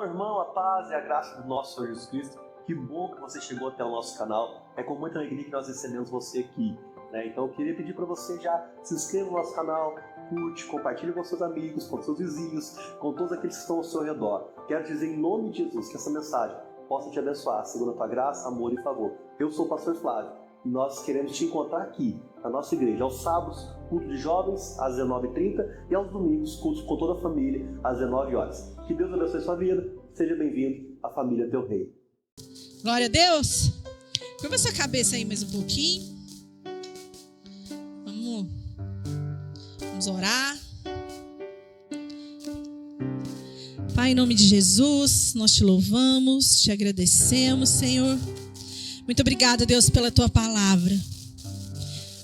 Irmão, irmã, a paz e a graça do nosso Senhor Jesus Cristo. Que bom que você chegou até o nosso canal. É com muita alegria que nós recebemos você aqui, né? Então eu queria pedir para você já se inscreva no nosso canal, curte, compartilhe com seus amigos, com seus vizinhos, com todos aqueles que estão ao seu redor. Quero dizer em nome de Jesus que essa mensagem possa te abençoar, segundo a tua graça, amor e favor. Eu sou o pastor Flávio e nós queremos te encontrar aqui, na nossa igreja, aos sábados, culto de jovens, às 19h30 e aos domingos, cultos com toda a família, às 19 horas. Que Deus abençoe sua vida, seja bem-vindo à família Teu Rei. Glória a Deus. Curva sua cabeça aí mais um pouquinho. Vamos orar. Pai, em nome de Jesus, nós te louvamos, te agradecemos, Senhor. Muito obrigada, Deus, pela tua palavra.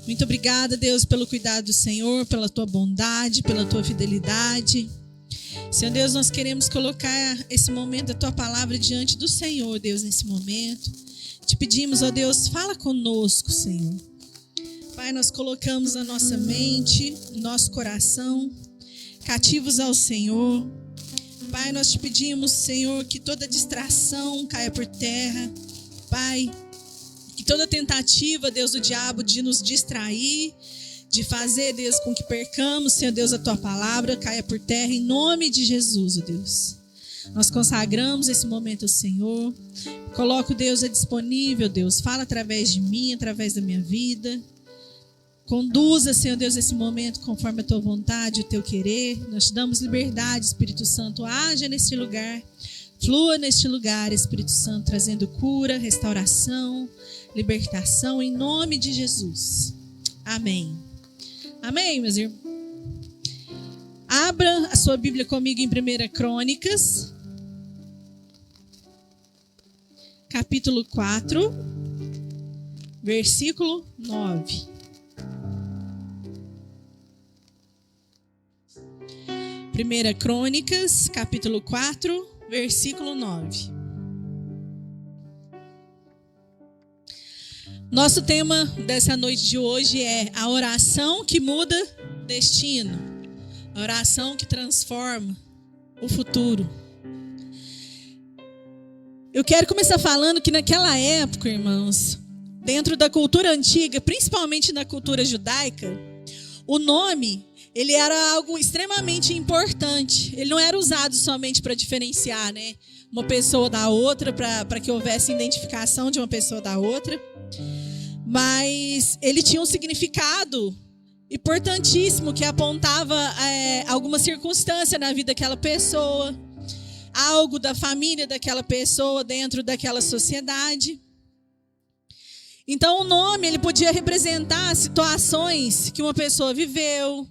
Muito obrigada, Deus, pelo cuidado do Senhor, pela tua bondade, pela tua fidelidade. Senhor Deus, nós queremos colocar esse momento da tua palavra diante do Senhor, Deus, nesse momento. Te pedimos, ó Deus, fala conosco, Senhor. Pai, nós colocamos a nossa mente, o nosso coração, cativos ao Senhor. Pai, nós te pedimos, Senhor, que toda distração caia por terra. Pai, que toda tentativa, Deus, do diabo de nos distrair, de fazer, Deus, com que percamos, Senhor Deus, a tua palavra caia por terra, em nome de Jesus, ó Deus. Nós consagramos esse momento ao Senhor. Coloco, Deus, é disponível, Deus. Fala através de mim, através da minha vida. Conduza, Senhor Deus, esse momento conforme a tua vontade, o teu querer. Nós te damos liberdade, Espírito Santo. Haja neste lugar. Flua neste lugar, Espírito Santo, trazendo cura, restauração, libertação, em nome de Jesus. Amém. Amém, meus irmãos? Abra a sua Bíblia comigo em 1 Crônicas, capítulo 4, versículo 9. 1 Crônicas, capítulo 4, versículo 9. Nosso tema dessa noite de hoje é a oração que muda destino. A oração que transforma o futuro. Eu quero começar falando que naquela época, irmãos, dentro da cultura antiga, principalmente na cultura judaica, o nome, ele era algo extremamente importante. Ele não era usado somente para diferenciar, né, uma pessoa da outra, para que houvesse identificação de uma pessoa da outra. Mas ele tinha um significado importantíssimo que apontava alguma circunstância na vida daquela pessoa, algo da família daquela pessoa dentro daquela sociedade. Então o nome, ele podia representar situações que uma pessoa viveu,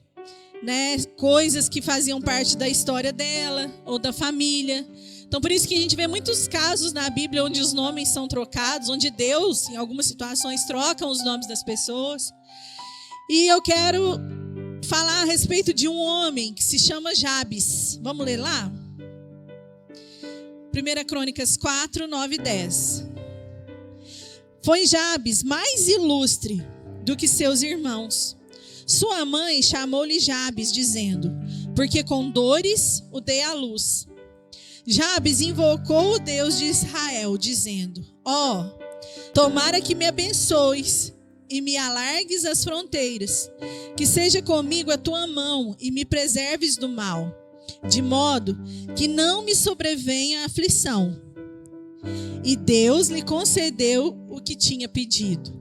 né, coisas que faziam parte da história dela ou da família. Então, por isso que a gente vê muitos casos na Bíblia onde os nomes são trocados, onde Deus, em algumas situações, troca os nomes das pessoas. E eu quero falar a respeito de um homem que se chama Jabes. Vamos ler lá? 1 Crônicas 4, 9 e 10. Foi Jabes mais ilustre do que seus irmãos. Sua mãe chamou-lhe Jabes, dizendo, porque com dores o dei à luz. Jabes invocou o Deus de Israel, dizendo, tomara que me abençoes e me alargues as fronteiras, que seja comigo a tua mão e me preserves do mal, de modo que não me sobrevenha a aflição. E Deus lhe concedeu o que tinha pedido.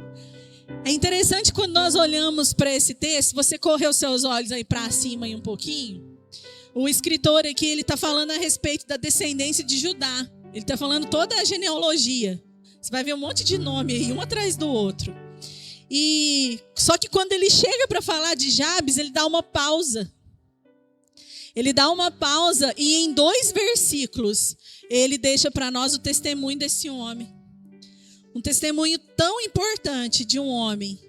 É interessante quando nós olhamos para esse texto, você correu seus olhos aí para cima aí um pouquinho. O escritor aqui, ele está falando a respeito da descendência de Judá. Ele está falando toda a genealogia. Você vai ver um monte de nome aí, um atrás do outro. E só que quando ele chega para falar de Jabes, ele dá uma pausa. Ele dá uma pausa e em 2 versículos, ele deixa para nós o testemunho desse homem. Um testemunho tão importante de um homem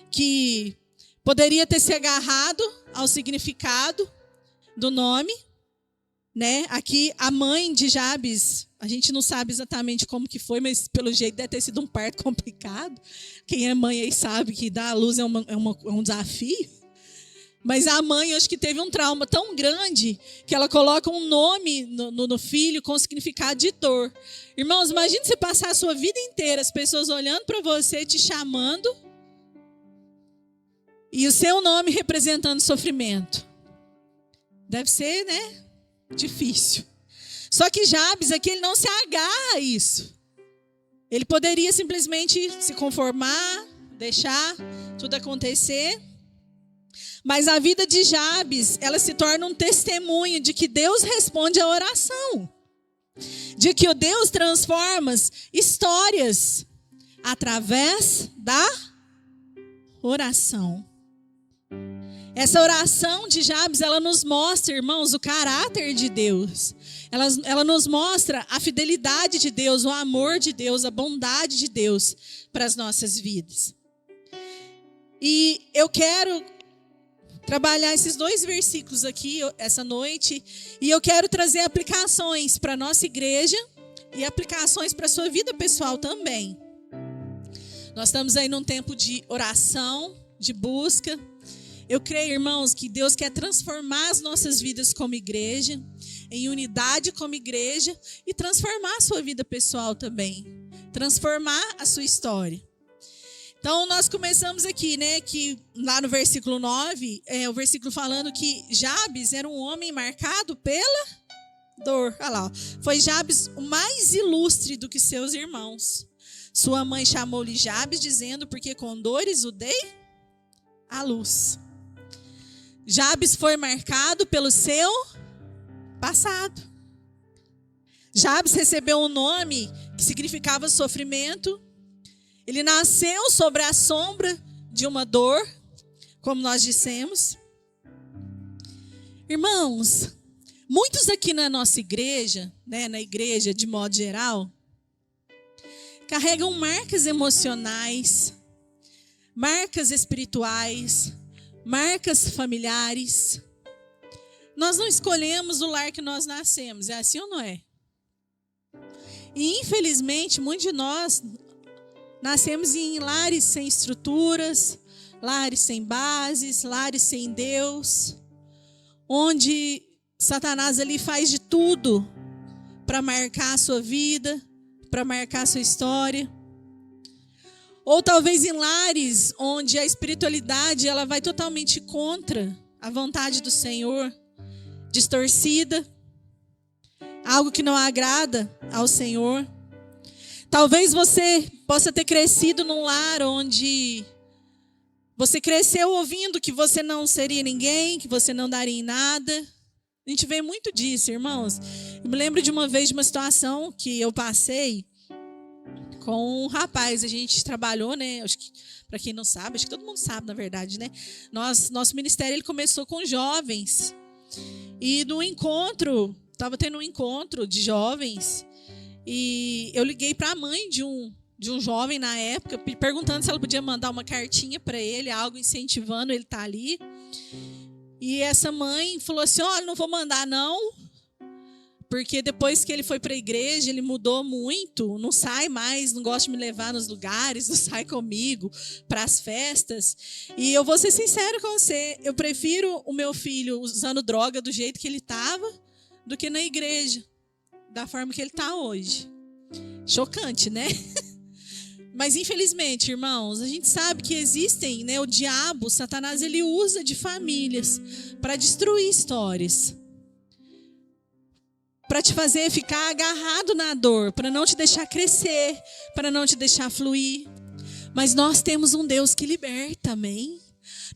que poderia ter se agarrado ao significado do nome, né? Aqui a mãe de Jabes, a gente não sabe exatamente como que foi, mas pelo jeito deve ter sido um parto complicado. Quem é mãe aí sabe que dar à luz é um desafio. Mas a mãe, acho que teve um trauma tão grande que ela coloca um nome no filho com significado de dor. Irmãos, imagine você passar a sua vida inteira, as pessoas olhando para você, te chamando, e o seu nome representando sofrimento. Deve ser, né? Difícil. Só que Jabes aqui, ele não se agarra a isso. Ele poderia simplesmente se conformar, deixar tudo acontecer. Mas a vida de Jabes, ela se torna um testemunho de que Deus responde à oração. De que o Deus transforma histórias através da oração. Essa oração de Jabes, ela nos mostra, irmãos, o caráter de Deus. Ela nos mostra a fidelidade de Deus, o amor de Deus, a bondade de Deus para as nossas vidas. E eu quero trabalhar esses 2 versículos aqui essa noite, e eu quero trazer aplicações para a nossa igreja e aplicações para a sua vida pessoal também. Nós estamos aí num tempo de oração, de busca. Eu creio, irmãos, que Deus quer transformar as nossas vidas como igreja, em unidade como igreja, e transformar a sua vida pessoal também, transformar a sua história. Então, nós começamos aqui, né, que lá no versículo 9, o versículo falando que Jabes era um homem marcado pela dor. Olha lá, ó. Foi Jabes o mais ilustre do que seus irmãos. Sua mãe chamou-lhe Jabes, dizendo, porque com dores o dei à luz. Jabes foi marcado pelo seu passado. Jabes recebeu um nome que significava sofrimento. Ele nasceu sobre a sombra de uma dor, como nós dissemos. Irmãos, muitos aqui na nossa igreja, né, na igreja de modo geral, carregam marcas emocionais, marcas espirituais, marcas familiares. Nós não escolhemos o lar que nós nascemos, é assim ou não é? E infelizmente, muitos de nós nascemos em lares sem estruturas, lares sem bases, lares sem Deus, onde Satanás ali faz de tudo para marcar a sua vida, para marcar a sua história. Ou talvez em lares onde a espiritualidade ela vai totalmente contra a vontade do Senhor, distorcida, algo que não agrada ao Senhor. Talvez você possa ter crescido num lar onde você cresceu ouvindo que você não seria ninguém, que você não daria em nada. A gente vê muito disso, irmãos. Eu me lembro de uma vez de uma situação que eu passei com um rapaz. A gente trabalhou, né? Acho que, para quem não sabe, acho que todo mundo sabe, na verdade, né? Nosso ministério ele começou com jovens. E no encontro, estava tendo um encontro de jovens. E eu liguei para a mãe de um jovem na época, perguntando se ela podia mandar uma cartinha para ele, algo incentivando ele estar ali. E essa mãe falou assim: olha, não vou mandar não, porque depois que ele foi para a igreja, ele mudou muito, não sai mais, não gosta de me levar nos lugares, não sai comigo para as festas. E eu vou ser sincero com você, eu prefiro o meu filho usando droga do jeito que ele estava do que na igreja, da forma que ele está hoje. Chocante, né? Mas infelizmente, irmãos, a gente sabe que existem, né, o diabo, Satanás, ele usa de famílias para destruir histórias, para te fazer ficar agarrado na dor, para não te deixar crescer, para não te deixar fluir. Mas nós temos um Deus que liberta, amém?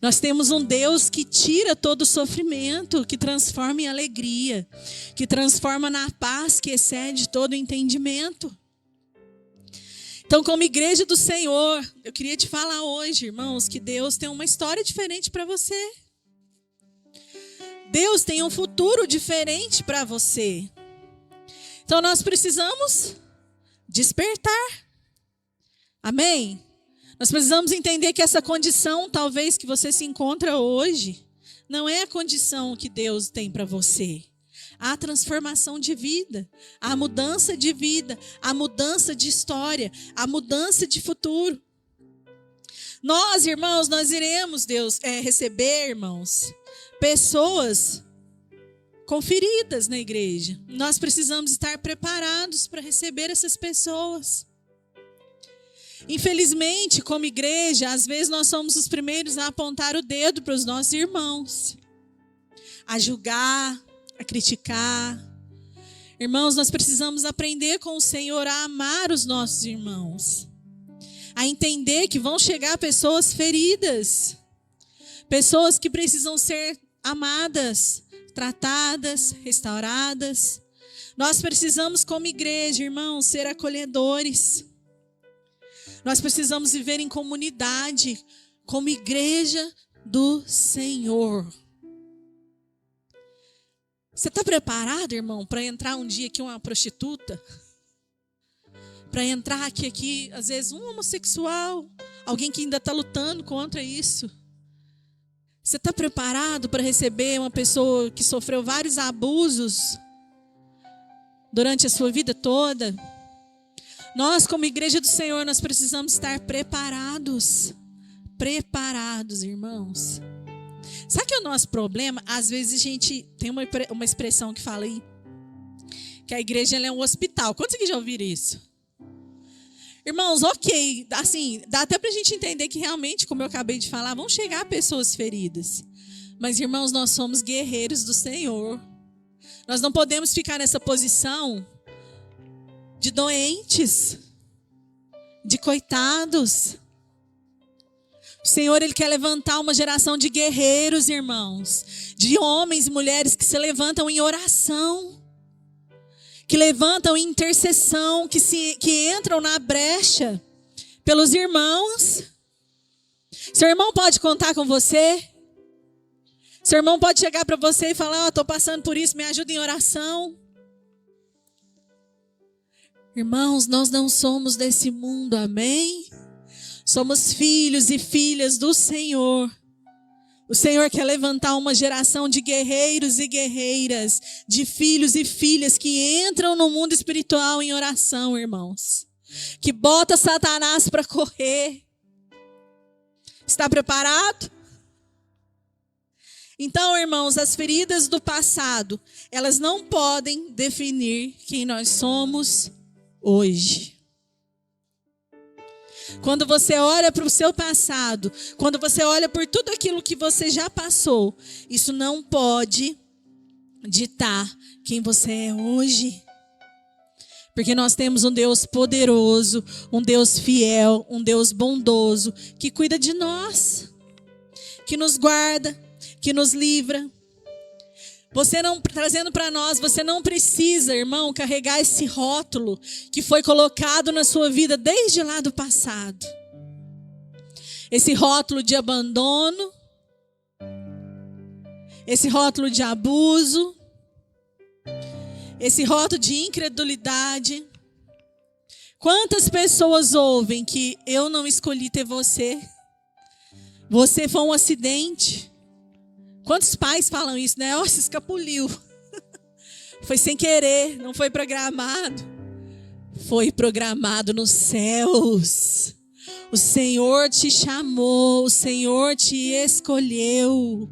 Nós temos um Deus que tira todo o sofrimento, que transforma em alegria, que transforma na paz que excede todo o entendimento. Então, como igreja do Senhor, eu queria te falar hoje, irmãos, que Deus tem uma história diferente para você. Deus tem um futuro diferente para você. Então, nós precisamos despertar. Amém? Nós precisamos entender que essa condição, talvez, que você se encontra hoje, não é a condição que Deus tem para você. Há transformação de vida, há mudança de vida, há mudança de história, há mudança de futuro. Nós, irmãos, nós iremos, receber, irmãos, pessoas com feridas na igreja. Nós precisamos estar preparados para receber essas pessoas. Infelizmente, como igreja, às vezes nós somos os primeiros a apontar o dedo para os nossos irmãos, a julgar, a criticar. Irmãos, nós precisamos aprender com o Senhor a amar os nossos irmãos, a entender que vão chegar pessoas feridas, pessoas que precisam ser amadas, tratadas, restauradas. Nós precisamos, como igreja, irmãos, ser acolhedores. Nós precisamos viver em comunidade, como igreja do Senhor. Você está preparado, irmão, para entrar um dia aqui uma prostituta? Para entrar aqui, às vezes, um homossexual, alguém que ainda está lutando contra isso? Você está preparado para receber uma pessoa que sofreu vários abusos durante a sua vida toda? Nós, como igreja do Senhor, nós precisamos estar preparados. Preparados, irmãos. Sabe que é o nosso problema? Às vezes a gente tem uma expressão que fala aí, que a igreja ela é um hospital. Quantos aqui já ouviram isso? Irmãos, ok, assim, dá até pra gente entender que realmente, como eu acabei de falar, vão chegar pessoas feridas. Mas, irmãos, nós somos guerreiros do Senhor. Nós não podemos ficar nessa posição de doentes, de coitados. O Senhor, Ele quer levantar uma geração de guerreiros, irmãos, de homens e mulheres que se levantam em oração, que levantam em intercessão, que entram na brecha pelos irmãos. Seu irmão pode contar com você? Seu irmão pode chegar para você e falar, estou passando por isso, me ajuda em oração. Irmãos, nós não somos desse mundo, amém? Somos filhos e filhas do Senhor. O Senhor quer levantar uma geração de guerreiros e guerreiras, de filhos e filhas que entram no mundo espiritual em oração, irmãos. Que bota Satanás para correr. Está preparado? Então, irmãos, as feridas do passado, elas não podem definir quem nós somos hoje. Quando você olha para o seu passado, quando você olha por tudo aquilo que você já passou, isso não pode ditar quem você é hoje. Porque nós temos um Deus poderoso, um Deus fiel, um Deus bondoso, que cuida de nós, que nos guarda, que nos livra. Você não, trazendo para nós, você não precisa, irmão, carregar esse rótulo que foi colocado na sua vida desde lá do passado. Esse rótulo de abandono, esse rótulo de abuso, esse rótulo de incredulidade. Quantas pessoas ouvem que eu não escolhi ter você? Você foi um acidente. Quantos pais falam isso, né? Oh, se escapuliu. Foi sem querer, não foi programado. Foi programado nos céus. O Senhor te chamou, o Senhor te escolheu.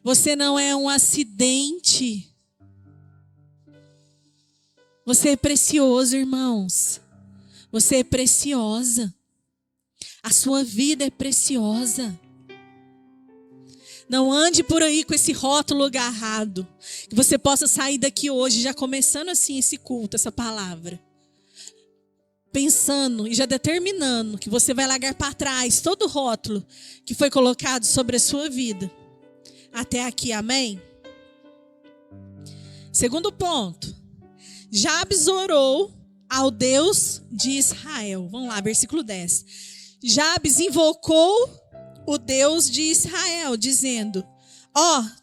Você não é um acidente. Você é precioso, irmãos. Você é preciosa. A sua vida é preciosa. Não ande por aí com esse rótulo agarrado. Que você possa sair daqui hoje, já começando assim esse culto, essa palavra. Pensando e já determinando que você vai largar para trás todo o rótulo que foi colocado sobre a sua vida. Até aqui, amém? Segundo ponto. Jabes orou ao Deus de Israel. Vamos lá, versículo 10. Jabes invocou o Deus de Israel, dizendo,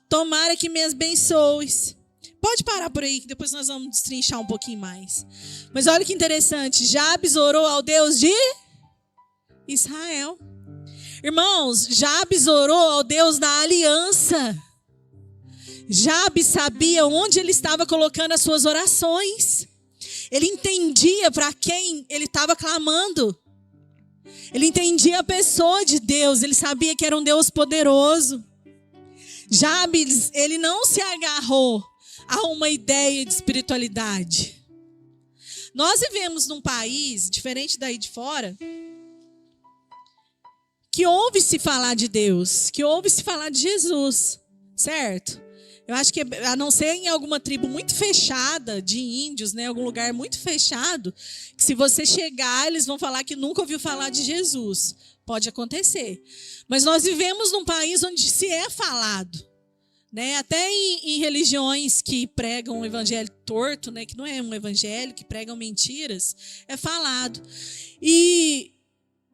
tomara que me abençoes. Pode parar por aí, que depois nós vamos destrinchar um pouquinho mais. Mas olha que interessante, Jabes orou ao Deus de Israel. Irmãos, Jabes orou ao Deus da aliança. Jabes sabia onde ele estava colocando as suas orações. Ele entendia para quem ele estava clamando. Ele entendia a pessoa de Deus, ele sabia que era um Deus poderoso. Jabes, ele não se agarrou a uma ideia de espiritualidade. Nós vivemos num país, diferente daí de fora, que ouve-se falar de Deus, que ouve-se falar de Jesus, certo? Eu acho que, a não ser em alguma tribo muito fechada, de índios, né, algum lugar muito fechado, que se você chegar, eles vão falar que nunca ouviu falar de Jesus. Pode acontecer. Mas nós vivemos num país onde se é falado, né? Até em religiões que pregam um evangelho torto, né, que não é um evangelho, que pregam mentiras, é falado. E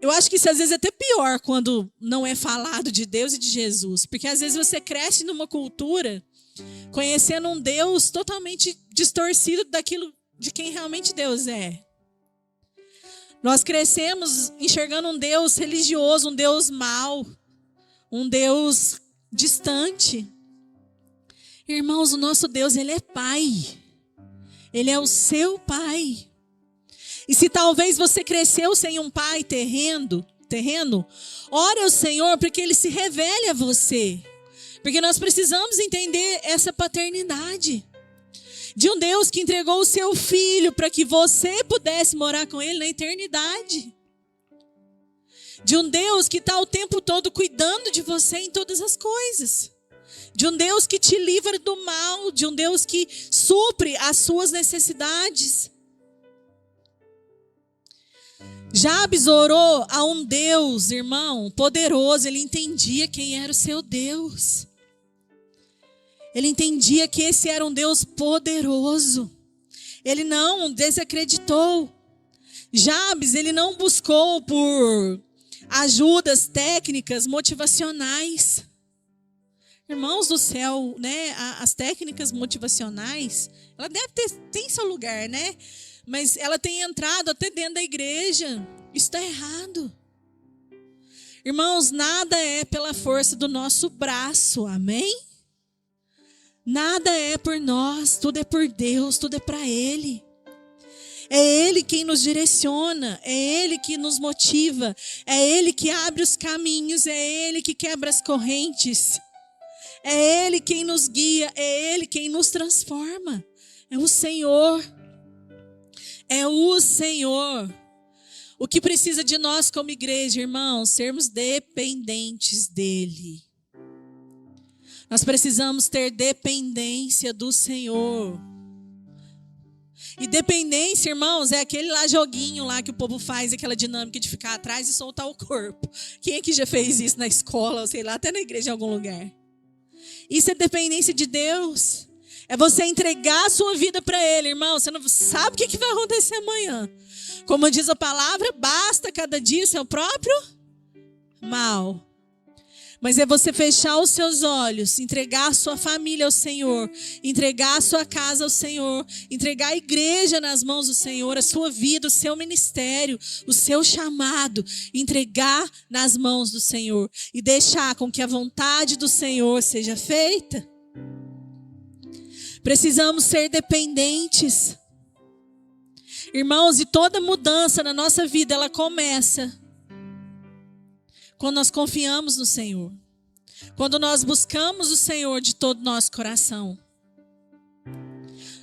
eu acho que isso às vezes é até pior quando não é falado de Deus e de Jesus. Porque às vezes você cresce numa cultura conhecendo um Deus totalmente distorcido daquilo de quem realmente Deus é. Nós crescemos enxergando um Deus religioso, um Deus mau, um Deus distante. Irmãos, o nosso Deus, ele é Pai. Ele é o seu Pai. E se talvez você cresceu sem um pai terreno, ore ao Senhor para que ele se revele a você. Porque nós precisamos entender essa paternidade de um Deus que entregou o seu filho para que você pudesse morar com ele na eternidade. De um Deus que está o tempo todo cuidando de você em todas as coisas. De um Deus que te livra do mal, de um Deus que supre as suas necessidades. Jabes orou a um Deus, irmão, poderoso. Ele entendia quem era o seu Deus. Ele entendia que esse era um Deus poderoso. Ele não desacreditou. Jabes, ele não buscou por ajudas técnicas motivacionais. Irmãos do céu, né? As técnicas motivacionais, ela deve ter seu lugar, né? Mas ela tem entrado até dentro da igreja. Isso está errado. Irmãos, nada é pela força do nosso braço, amém? Nada é por nós, tudo é por Deus, tudo é para Ele. É Ele quem nos direciona, é Ele que nos motiva, é Ele que abre os caminhos, é Ele que quebra as correntes. É Ele quem nos guia, é Ele quem nos transforma. É o Senhor. É o Senhor. O que precisa de nós como igreja, irmãos, sermos dependentes dEle. Nós precisamos ter dependência do Senhor. E dependência, irmãos, é aquele lá joguinho lá que o povo faz, aquela dinâmica de ficar atrás e soltar o corpo. Quem é que já fez isso na escola, ou sei lá, até na igreja em algum lugar? Isso é dependência de Deus. É você entregar a sua vida para Ele, irmão. Você não sabe o que vai acontecer amanhã. Como diz a palavra, basta cada dia o seu próprio mal. Mas é você fechar os seus olhos, entregar a sua família ao Senhor, entregar a sua casa ao Senhor, entregar a igreja nas mãos do Senhor, a sua vida, o seu ministério, o seu chamado, entregar nas mãos do Senhor e deixar com que a vontade do Senhor seja feita. Precisamos ser dependentes. Irmãos, e toda mudança na nossa vida, ela começa quando nós confiamos no Senhor. Quando nós buscamos o Senhor de todo o nosso coração.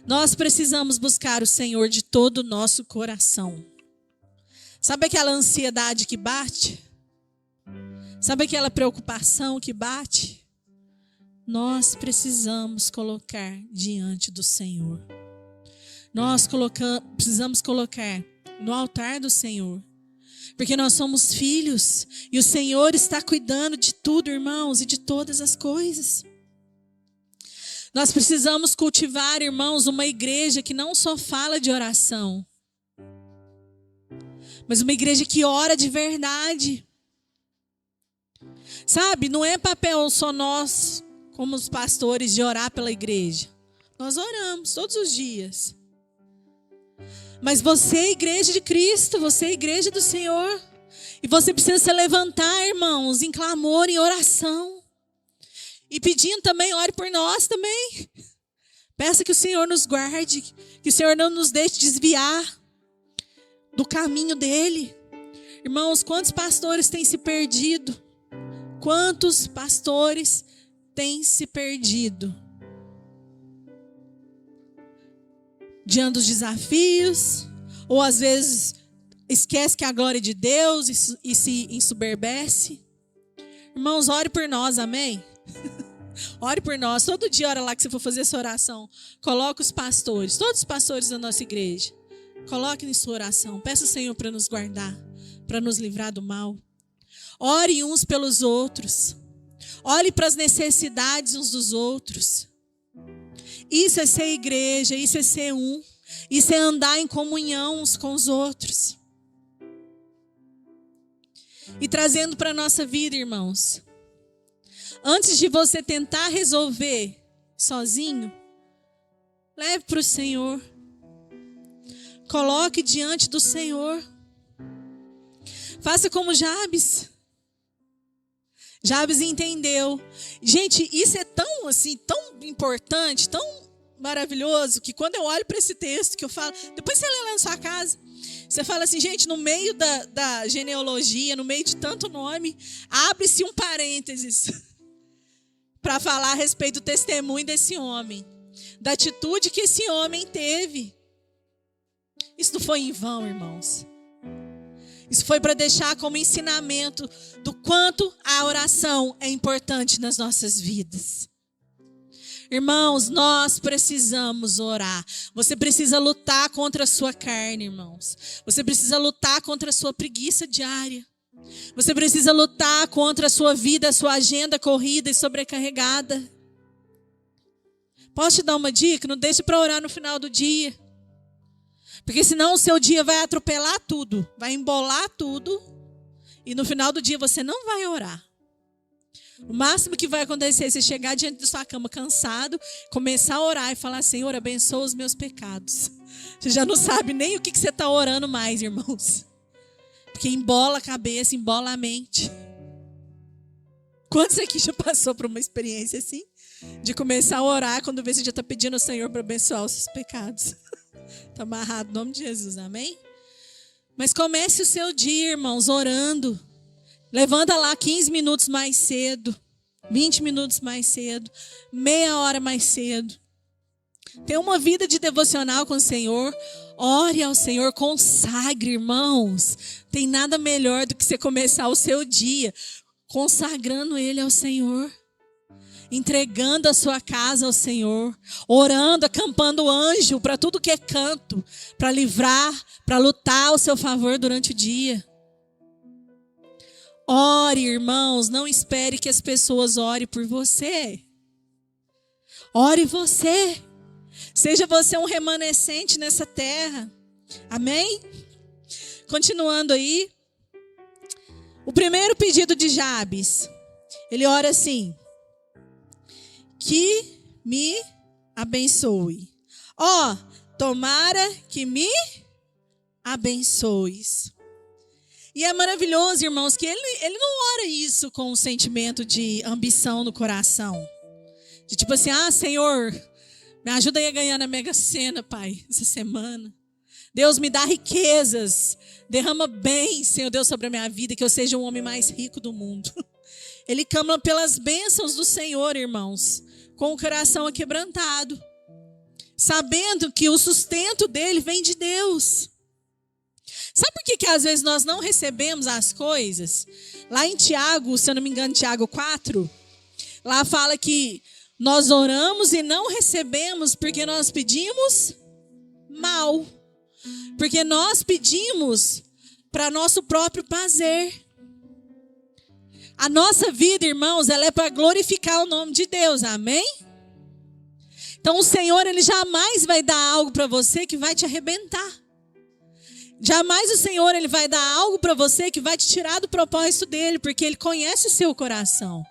Nós precisamos buscar o Senhor de todo o nosso coração. Sabe aquela ansiedade que bate? Sabe aquela preocupação que bate? Nós precisamos colocar diante do Senhor. Nós precisamos colocar no altar do Senhor. Porque nós somos filhos e o Senhor está cuidando de tudo, irmãos, e de todas as coisas. Nós precisamos cultivar, irmãos, uma igreja que não só fala de oração, mas uma igreja que ora de verdade. Sabe, não é papel só nós, como os pastores, de orar pela igreja. Nós oramos todos os dias. Mas você é a igreja de Cristo, você é a igreja do Senhor. E você precisa se levantar, irmãos, em clamor, em oração. E pedindo também, ore por nós também. Peça que o Senhor nos guarde, que o Senhor não nos deixe desviar do caminho dele. Irmãos, quantos pastores têm se perdido? Quantos pastores têm se perdido? Diante dos desafios, ou às vezes esquece que é a glória de Deus e se ensoberbece. Irmãos, ore por nós, amém? Ore por nós. Todo dia, hora lá que você for fazer essa oração, coloque os pastores, todos os pastores da nossa igreja. Coloque em sua oração. Peça ao Senhor para nos guardar, para nos livrar do mal. Ore uns pelos outros. Olhe para as necessidades uns dos outros. Isso é ser igreja, isso é ser um. Isso é andar em comunhão uns com os outros. E trazendo para a nossa vida, irmãos. Antes de você tentar resolver sozinho, leve para o Senhor. Coloque diante do Senhor. Faça como Jabes. Jabes entendeu. Gente, isso é tão assim, tão importante, tão maravilhoso, que quando eu olho para esse texto, que eu falo, depois você lê lá na sua casa, você fala assim, gente, no meio da genealogia, no meio de tanto nome, abre-se um parênteses para falar a respeito do testemunho desse homem, da atitude que esse homem teve. Isso não foi em vão, irmãos. Isso foi para deixar como ensinamento do quanto a oração é importante nas nossas vidas. Irmãos, nós precisamos orar. Você precisa lutar contra a sua carne, irmãos. Você precisa lutar contra a sua preguiça diária. Você precisa lutar contra a sua vida, a sua agenda corrida e sobrecarregada. Posso te dar uma dica? Não deixe para orar no final do dia. Porque senão o seu dia vai atropelar tudo, vai embolar tudo. E no final do dia você não vai orar. O máximo que vai acontecer é você chegar diante da sua cama cansado, começar a orar e falar, Senhor, abençoa os meus pecados. Você já não sabe nem o que você está orando mais, irmãos. Porque embola a cabeça, embola a mente. Quantos aqui já passou por uma experiência assim? De começar a orar quando vê você já está pedindo ao Senhor para abençoar os seus pecados. Está amarrado, em nome de Jesus, amém? Mas comece o seu dia, irmãos, orando. Levanta lá 15 minutos mais cedo, 20 minutos mais cedo, meia hora mais cedo. Tenha uma vida de devocional com o Senhor. Ore ao Senhor, consagre, irmãos. Tem nada melhor do que você começar o seu dia consagrando ele ao Senhor. Entregando a sua casa ao Senhor. Orando, acampando anjo para tudo que é canto. Para livrar, para lutar ao seu favor durante o dia. Ore, irmãos, não espere que as pessoas orem por você. Ore você. Seja você um remanescente nessa terra. Amém? Continuando aí. O primeiro pedido de Jabes. Ele ora assim. Que me abençoe. Ó, tomara que me abençoes. E é maravilhoso, irmãos, que ele não ora isso com um sentimento de ambição no coração. De tipo assim, Senhor, me ajuda aí a ganhar na Mega Sena, Pai, essa semana. Deus, me dá riquezas. Derrama bem, Senhor Deus, sobre a minha vida, que eu seja o homem mais rico do mundo. Ele clama pelas bênçãos do Senhor, irmãos, com o coração aquebrantado. Sabendo que o sustento dele vem de Deus. Sabe por que às vezes nós não recebemos as coisas? Lá em Tiago, se eu não me engano, Tiago 4, lá fala que nós oramos e não recebemos porque nós pedimos mal. Porque nós pedimos para nosso próprio prazer. A nossa vida, irmãos, ela é para glorificar o nome de Deus, amém? Então o Senhor, Ele jamais vai dar algo para você que vai te arrebentar. Jamais o Senhor, Ele vai dar algo para você que vai te tirar do propósito dEle, porque Ele conhece o seu coração.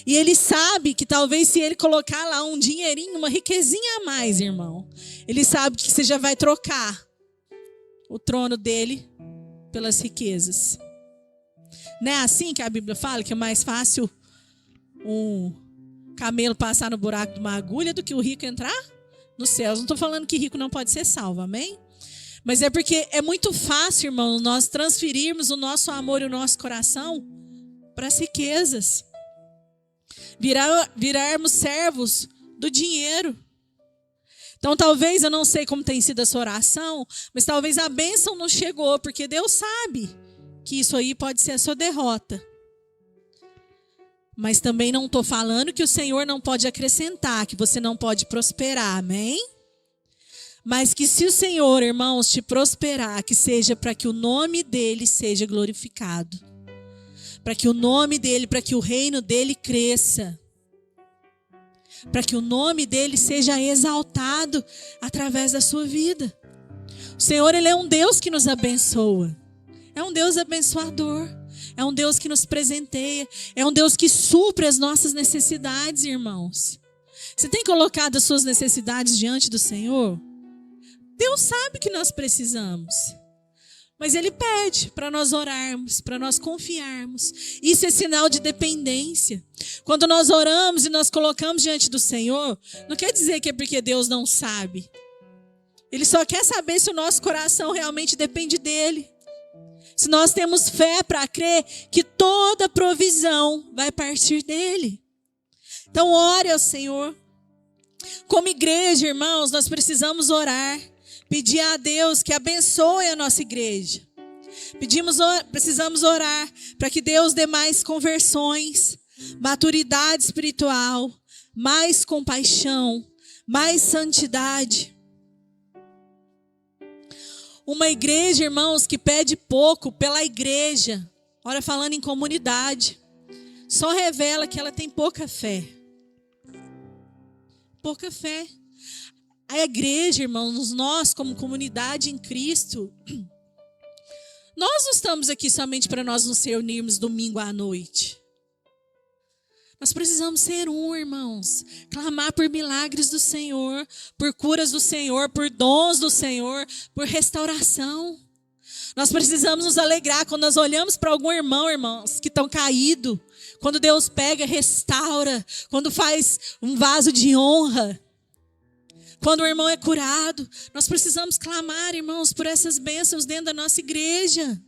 E Ele sabe que talvez se Ele colocar lá um dinheirinho, uma riquezinha a mais, irmão, Ele sabe que você já vai trocar o trono dEle pelas riquezas. Não é assim que a Bíblia fala que é mais fácil um camelo passar no buraco de uma agulha do que o rico entrar nos céus? Não estou falando que rico não pode ser salvo, amém? Mas é porque é muito fácil, irmão, nós transferirmos o nosso amor e o nosso coração para as riquezas. Virarmos servos do dinheiro. Então talvez, eu não sei como tem sido a sua oração, mas talvez a bênção não chegou, porque Deus sabe que isso aí pode ser a sua derrota. Mas também não estou falando que o Senhor não pode acrescentar, que você não pode prosperar, amém? Mas que se o Senhor, irmãos, te prosperar, que seja para que o nome dele seja glorificado. Para que o nome dele, para que o reino dele cresça. Para que o nome dele seja exaltado através da sua vida. O Senhor, ele é um Deus que nos abençoa. É um Deus abençoador. É um Deus que nos presenteia. É um Deus que supre as nossas necessidades, irmãos. Você tem colocado as suas necessidades diante do Senhor? Deus sabe que nós precisamos. Mas Ele pede para nós orarmos, para nós confiarmos. Isso é sinal de dependência. Quando nós oramos e nós colocamos diante do Senhor, não quer dizer que é porque Deus não sabe. Ele só quer saber se o nosso coração realmente depende dEle. Se nós temos fé para crer que toda provisão vai partir dEle. Então ore ao Senhor. Como igreja, irmãos, nós precisamos orar. Pedir a Deus que abençoe a nossa igreja. Precisamos orar para que Deus dê mais conversões, maturidade espiritual, mais compaixão, mais santidade. Uma igreja, irmãos, que pede pouco pela igreja, ora falando em comunidade, só revela que ela tem pouca fé. Pouca fé. A igreja, irmãos, nós como comunidade em Cristo, nós não estamos aqui somente para nós nos reunirmos domingo à noite. Nós precisamos ser um, irmãos, clamar por milagres do Senhor, por curas do Senhor, por dons do Senhor, por restauração. Nós precisamos nos alegrar quando nós olhamos para algum irmão, irmãos, que estão caídos. Quando Deus pega, restaura, quando faz um vaso de honra. Quando o irmão é curado, nós precisamos clamar, irmãos, por essas bênçãos dentro da nossa igreja.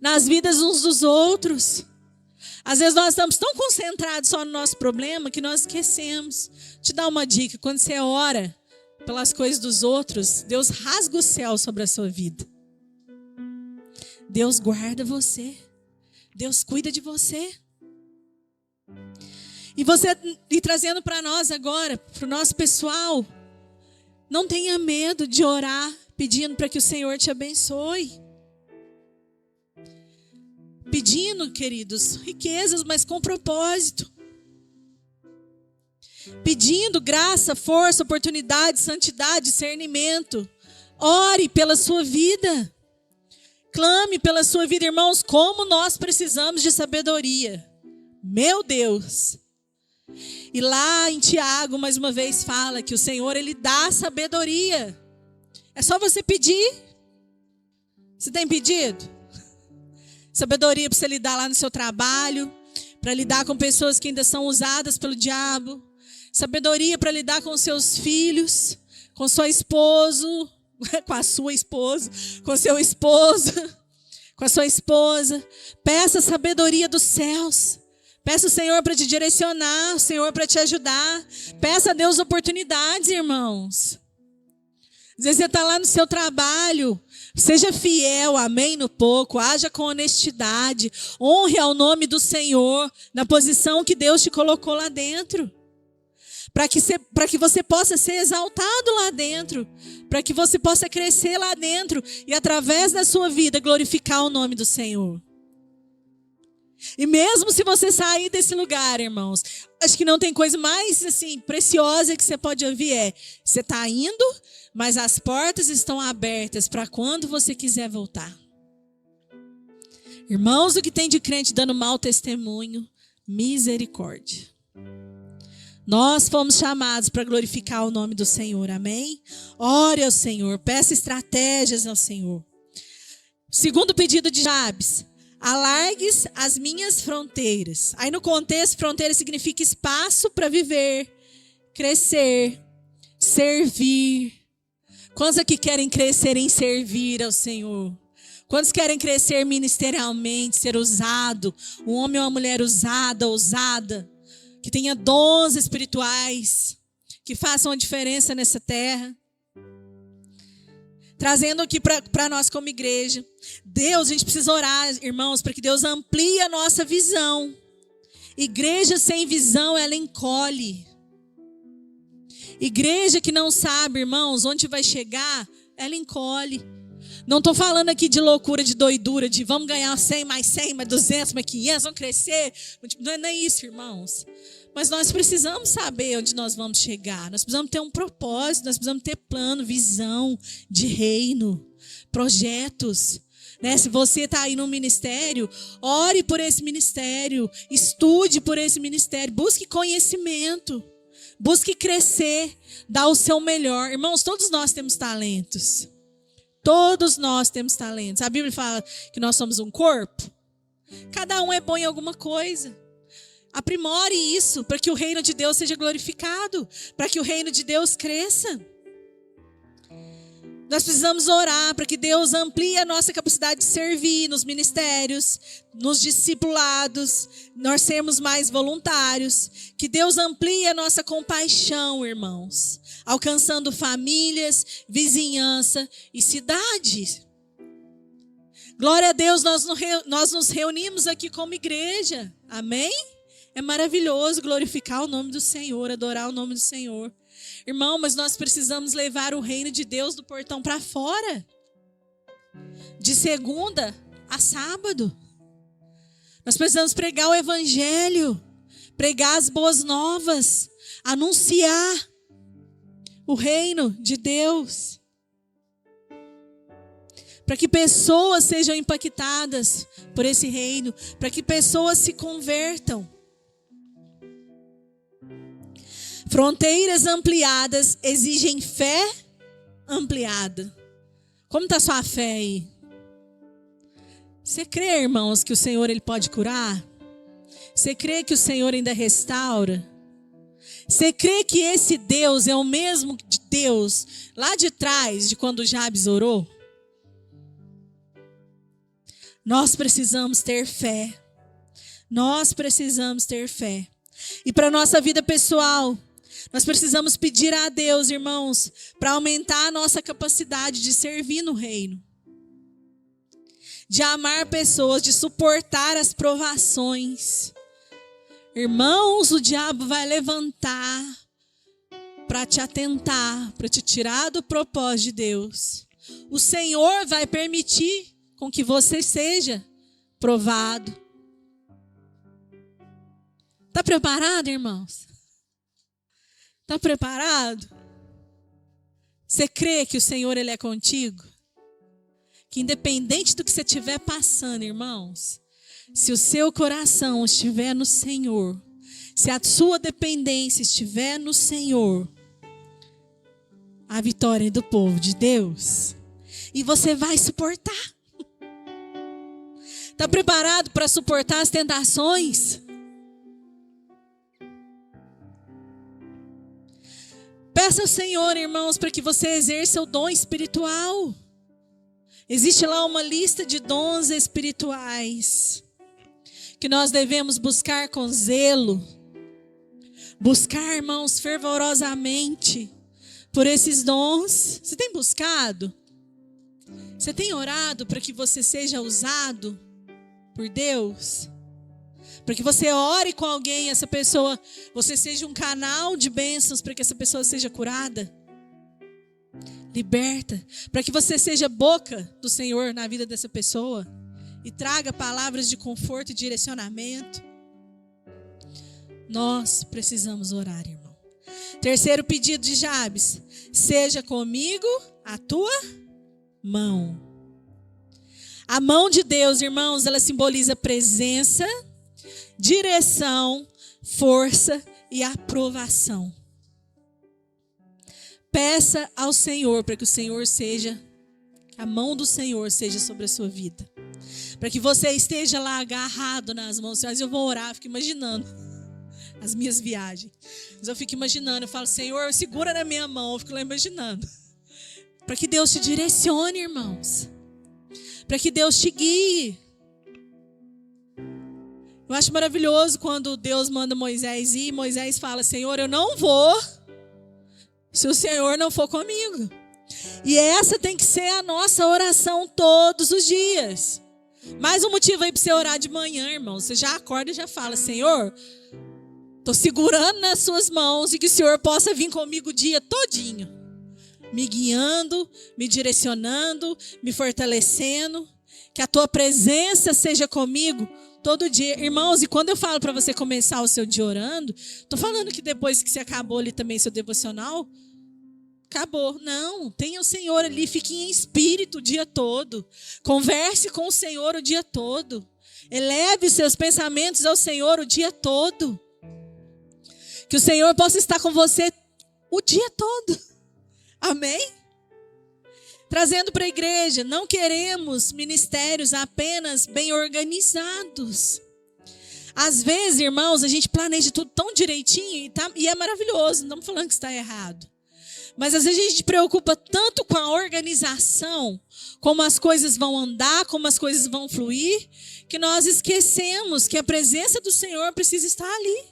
Nas vidas uns dos outros. Às vezes nós estamos tão concentrados só no nosso problema que nós esquecemos. Te dar uma dica, quando você ora pelas coisas dos outros, Deus rasga o céu sobre a sua vida. Deus guarda você. Deus cuida de você. E trazendo para nós agora, para o nosso pessoal, não tenha medo de orar pedindo para que o Senhor te abençoe. Pedindo, queridos, riquezas, mas com propósito. Pedindo graça, força, oportunidade, santidade, discernimento. Ore pela sua vida. Clame pela sua vida, irmãos, como nós precisamos de sabedoria. Meu Deus! E lá em Tiago, mais uma vez, fala que o Senhor, Ele dá sabedoria. É só você pedir. Você tem pedido? Sabedoria para você lidar lá no seu trabalho, para lidar com pessoas que ainda são usadas pelo diabo. Sabedoria para lidar com seus filhos, com seu esposo, com a sua esposa, com seu esposo, com a sua esposa. Peça sabedoria dos céus. Peça o Senhor para te direcionar, o Senhor para te ajudar. Peça a Deus oportunidades, irmãos. Às vezes você está lá no seu trabalho. Seja fiel, amém, no pouco. Haja com honestidade. Honre ao nome do Senhor na posição que Deus te colocou lá dentro. Para que você possa ser exaltado lá dentro. Para que você possa crescer lá dentro. E através da sua vida glorificar o nome do Senhor. E mesmo se você sair desse lugar, irmãos, acho que não tem coisa mais assim preciosa que você pode ouvir. Você está indo, mas as portas estão abertas para quando você quiser voltar. Irmãos, o que tem de crente dando mau testemunho, misericórdia. Nós fomos chamados para glorificar o nome do Senhor, amém? Ore ao Senhor, peça estratégias ao Senhor. Segundo pedido de Jabes. Alargues as minhas fronteiras. Aí no contexto, fronteira significa espaço para viver, crescer, servir, Quantos aqui querem crescer em servir ao Senhor? Quantos querem crescer ministerialmente, ser usado? Um homem ou uma mulher usada, ousada, que tenha dons espirituais, que façam a diferença nessa terra. Trazendo aqui para nós como igreja. Deus, a gente precisa orar, irmãos, para que Deus amplie a nossa visão. Igreja sem visão, ela encolhe. Igreja que não sabe, irmãos, onde vai chegar, ela encolhe. Não estou falando aqui de loucura, de doidura, de vamos ganhar 100, mais 100, mais 200, mais 500, vamos crescer. Não é nem isso, irmãos. Mas nós precisamos saber onde nós vamos chegar. Nós precisamos ter um propósito, nós precisamos ter plano, visão de reino, projetos. Né? Se você está aí no ministério, ore por esse ministério, estude por esse ministério, busque conhecimento. Busque crescer, dar o seu melhor. Irmãos, todos nós temos talentos. Todos nós temos talentos. A Bíblia fala que nós somos um corpo. Cada um é bom em alguma coisa. Aprimore isso para que o reino de Deus seja glorificado, para que o reino de Deus cresça. Nós precisamos orar para que Deus amplie a nossa capacidade de servir nos ministérios, nos discipulados, nós sermos mais voluntários. Que Deus amplie a nossa compaixão, irmãos, alcançando famílias, vizinhança e cidades. Glória a Deus, nós nos reunimos aqui como igreja. Amém? É maravilhoso glorificar o nome do Senhor, adorar o nome do Senhor. Irmão, mas nós precisamos levar o reino de Deus do portão para fora. De segunda a sábado. Nós precisamos pregar o evangelho, pregar as boas novas, anunciar o reino de Deus. Para que pessoas sejam impactadas por esse reino, para que pessoas se convertam. Fronteiras ampliadas exigem fé ampliada. Como está sua fé aí? Você crê, irmãos, que o Senhor ele pode curar? Você crê que o Senhor ainda restaura? Você crê que esse Deus é o mesmo Deus lá de trás, de quando Jabes orou? Nós precisamos ter fé. Nós precisamos ter fé. E para a nossa vida pessoal, nós precisamos pedir a Deus, irmãos, para aumentar a nossa capacidade de servir no reino. De amar pessoas, de suportar as provações. Irmãos, o diabo vai levantar para te atentar, para te tirar do propósito de Deus. O Senhor vai permitir com que você seja provado. Está preparado, irmãos? Está preparado? Você crê que o Senhor ele é contigo? Que independente do que você estiver passando, irmãos, se o seu coração estiver no Senhor, se a sua dependência estiver no Senhor, a vitória é do povo de Deus. E você vai suportar. Está preparado para suportar as tentações? Peça ao Senhor, irmãos, para que você exerça o dom espiritual. Existe lá uma lista de dons espirituais que nós devemos buscar com zelo. Buscar, irmãos, fervorosamente por esses dons. Você tem buscado? Você tem orado para que você seja usado por Deus? Para que você ore com alguém, essa pessoa, você seja um canal de bênçãos para que essa pessoa seja curada, liberta, para que você seja boca do Senhor na vida dessa pessoa e traga palavras de conforto e direcionamento. Nós precisamos orar, irmão. Terceiro pedido de Jabes: seja comigo a tua mão. A mão de Deus, irmãos, ela simboliza presença, direção, força e aprovação. Peça ao Senhor para que o Senhor seja, a mão do Senhor seja sobre a sua vida. Para que você esteja lá agarrado nas mãos. Mas eu vou orar, fico imaginando as minhas viagens. Mas eu fico imaginando, eu falo, Senhor, segura na minha mão, eu fico lá imaginando. para que Deus te direcione, irmãos, para que Deus te guie. Eu acho maravilhoso quando Deus manda Moisés ir, Moisés fala: Senhor, eu não vou se o Senhor não for comigo. E essa tem que ser a nossa oração todos os dias. Mais um motivo aí para você orar de manhã, irmão. Você já acorda e já fala: Senhor, estou segurando nas suas mãos e que o Senhor possa vir comigo o dia todinho, me guiando, me direcionando, me fortalecendo, que a tua presença seja comigo todo dia. Irmãos, e quando eu falo para você começar o seu dia orando, estou falando que depois que você acabou ali também seu devocional, acabou. Não, tenha o Senhor ali, fique em espírito o dia todo. Converse com o Senhor o dia todo. Eleve os seus pensamentos ao Senhor o dia todo. Que o Senhor possa estar com você o dia todo. Amém? Trazendo para a igreja, não queremos ministérios apenas bem organizados. Às vezes, irmãos, a gente planeja tudo tão direitinho e é maravilhoso, não estamos falando que está errado. Mas às vezes a gente se preocupa tanto com a organização, como as coisas vão andar, como as coisas vão fluir, que nós esquecemos que a presença do Senhor precisa estar ali.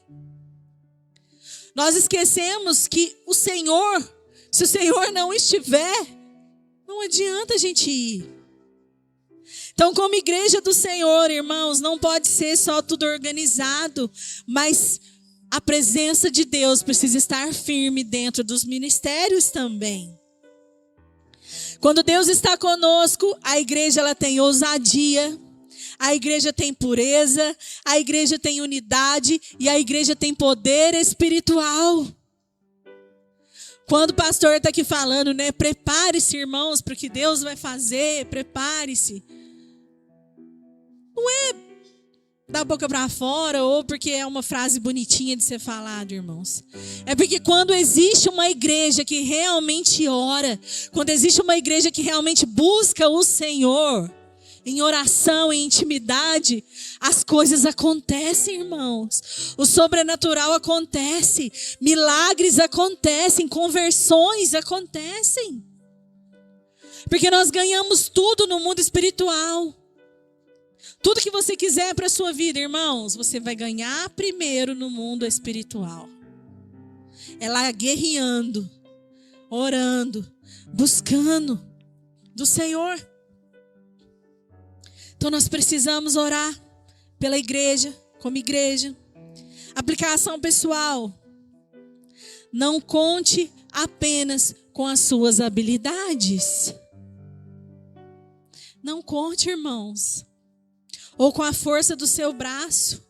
Nós esquecemos que o Senhor, se o Senhor não estiver, não adianta a gente ir. Então, como igreja do Senhor, irmãos, não pode ser só tudo organizado, mas a presença de Deus precisa estar firme dentro dos ministérios também. Quando Deus está conosco, a igreja ela tem ousadia, a igreja tem pureza, a igreja tem unidade e a igreja tem poder espiritual. Quando o pastor está aqui falando, né? Prepare-se, irmãos, para o que Deus vai fazer, prepare-se. Não é da boca para fora ou porque é uma frase bonitinha de ser falado, irmãos. É porque quando existe uma igreja que realmente ora, quando existe uma igreja que realmente busca o Senhor, em oração, em intimidade, as coisas acontecem, irmãos. O sobrenatural acontece, milagres acontecem, conversões acontecem. Porque nós ganhamos tudo no mundo espiritual. Tudo que você quiser para a sua vida, irmãos, você vai ganhar primeiro no mundo espiritual. É lá guerreando, orando, buscando do Senhor. Então nós precisamos orar pela igreja, como igreja. Aplicação pessoal. Não conte apenas com as suas habilidades. Não conte, irmãos. Ou com a força do seu braço.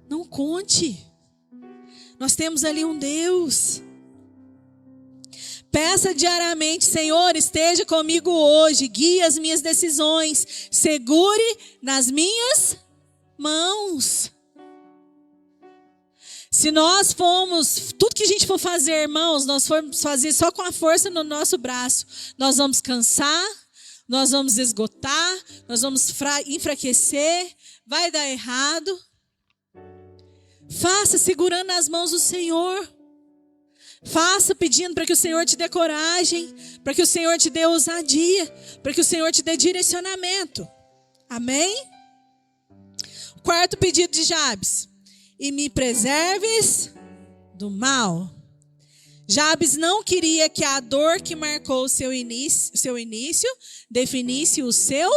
Não conte. Nós temos ali um Deus. Peça diariamente: Senhor, esteja comigo hoje, guie as minhas decisões, segure nas minhas mãos. Se nós formos, tudo que a gente for fazer, irmãos, nós formos fazer só com a força no nosso braço, nós vamos cansar, nós vamos esgotar, nós vamos enfraquecer, vai dar errado. Faça segurando nas mãos do Senhor. Faça pedindo para que o Senhor te dê coragem, para que o Senhor te dê ousadia, para que o Senhor te dê direcionamento. Amém? O quarto pedido de Jabes: e me preserves do mal. Jabes não queria que a dor que marcou seu início definisse o seu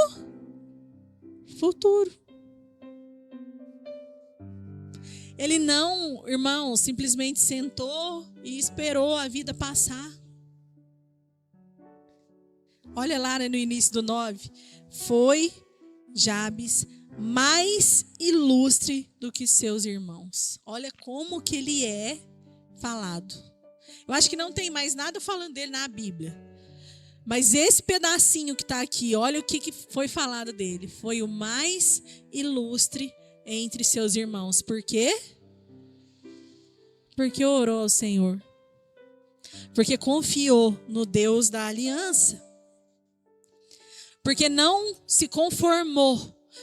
futuro. Ele não, irmão, simplesmente sentou e esperou a vida passar. Olha lá no início do 9. Foi Jabes mais ilustre do que seus irmãos. Olha como que ele é falado. Eu acho que não tem mais nada falando dele na Bíblia. Mas esse pedacinho que está aqui, olha o que foi falado dele. Foi o mais ilustre entre seus irmãos. Por quê? Porque orou ao Senhor. Porque confiou no Deus da aliança. Porque não se conformou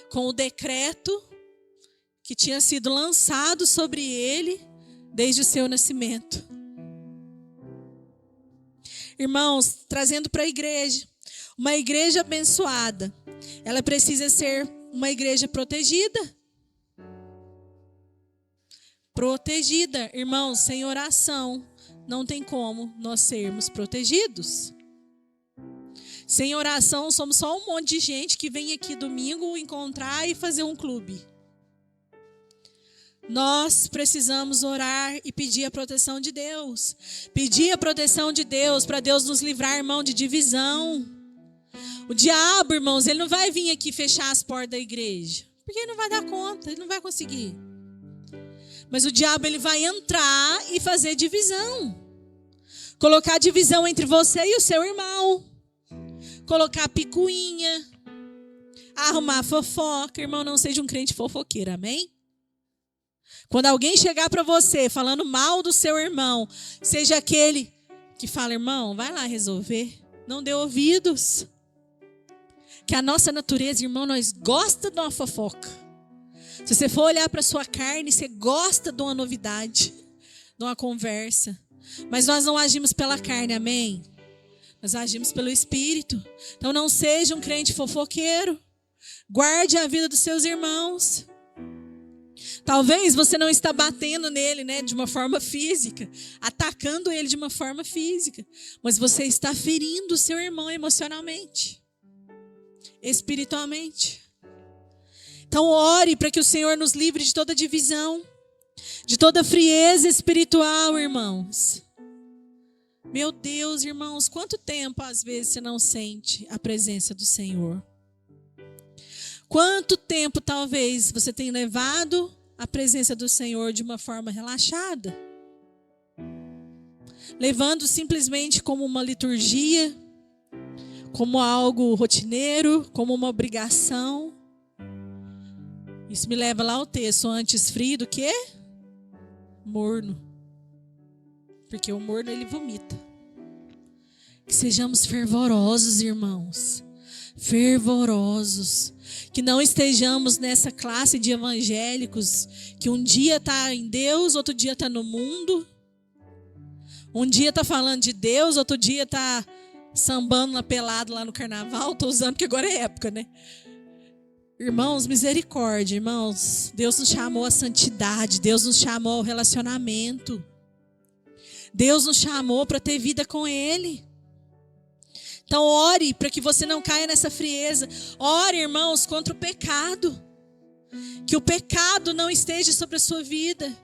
com o decreto que tinha sido lançado sobre ele desde o seu nascimento. Irmãos, trazendo para a igreja, uma igreja abençoada, ela precisa ser uma igreja protegida. Protegida, irmãos, sem oração, não tem como nós sermos protegidos. Sem oração, somos só um monte de gente que vem aqui domingo encontrar e fazer um clube. Nós precisamos orar e pedir a proteção de Deus. Pedir a proteção de Deus para Deus nos livrar, irmão, de divisão. O diabo, irmãos, ele não vai vir aqui fechar as portas da igreja, porque ele não vai dar conta, ele não vai conseguir. Mas o diabo, ele vai entrar e fazer divisão. Colocar divisão entre você e o seu irmão. Colocar picuinha. Arrumar fofoca. Irmão, não seja um crente fofoqueiro, amém? Quando alguém chegar para você falando mal do seu irmão, seja aquele que fala, irmão, vai lá resolver. Não dê ouvidos. Que a nossa natureza, irmão, nós gosta de uma fofoca. Se você for olhar para a sua carne, você gosta de uma novidade, de uma conversa. Mas nós não agimos pela carne, amém? Nós agimos pelo Espírito. Então não seja um crente fofoqueiro. Guarde a vida dos seus irmãos. Talvez você não está batendo nele, né, de uma forma física, atacando ele de uma forma física, mas você está ferindo o seu irmão emocionalmente, espiritualmente. Então ore para que o Senhor nos livre de toda divisão, de toda frieza espiritual, irmãos. Meu Deus, irmãos, quanto tempo às vezes você não sente a presença do Senhor? Quanto tempo talvez você tenha levado a presença do Senhor de uma forma relaxada? Levando simplesmente como uma liturgia, como algo rotineiro, como uma obrigação. Isso me leva lá ao texto, antes frio do que morno. Porque o morno ele vomita. Que sejamos fervorosos, irmãos. Fervorosos. Que não estejamos nessa classe de evangélicos que um dia está em Deus, outro dia está no mundo. Um dia está falando de Deus, outro dia está sambando na pelada lá no carnaval. Estou usando porque agora é época, né? Irmãos, misericórdia, irmãos. Deus nos chamou à santidade, Deus nos chamou ao relacionamento. Deus nos chamou para ter vida com Ele. Então ore para que você não caia nessa frieza. Ore, irmãos, contra o pecado. Que o pecado não esteja sobre a sua vida.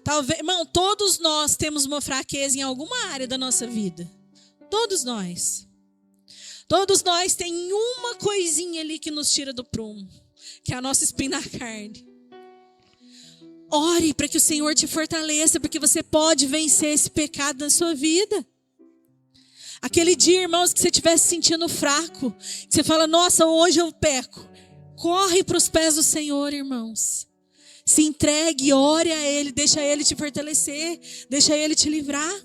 Talvez, irmão, todos nós temos uma fraqueza em alguma área da nossa vida. Todos nós. Todos nós tem uma coisinha ali que nos tira do prumo, que é a nossa espinha na carne. Ore para que o Senhor te fortaleça, porque você pode vencer esse pecado na sua vida. Aquele dia, irmãos, que você estiver se sentindo fraco, que você fala, nossa, hoje eu peco. Corre para os pés do Senhor, irmãos. Se entregue, ore a Ele, deixa Ele te fortalecer, deixa Ele te livrar.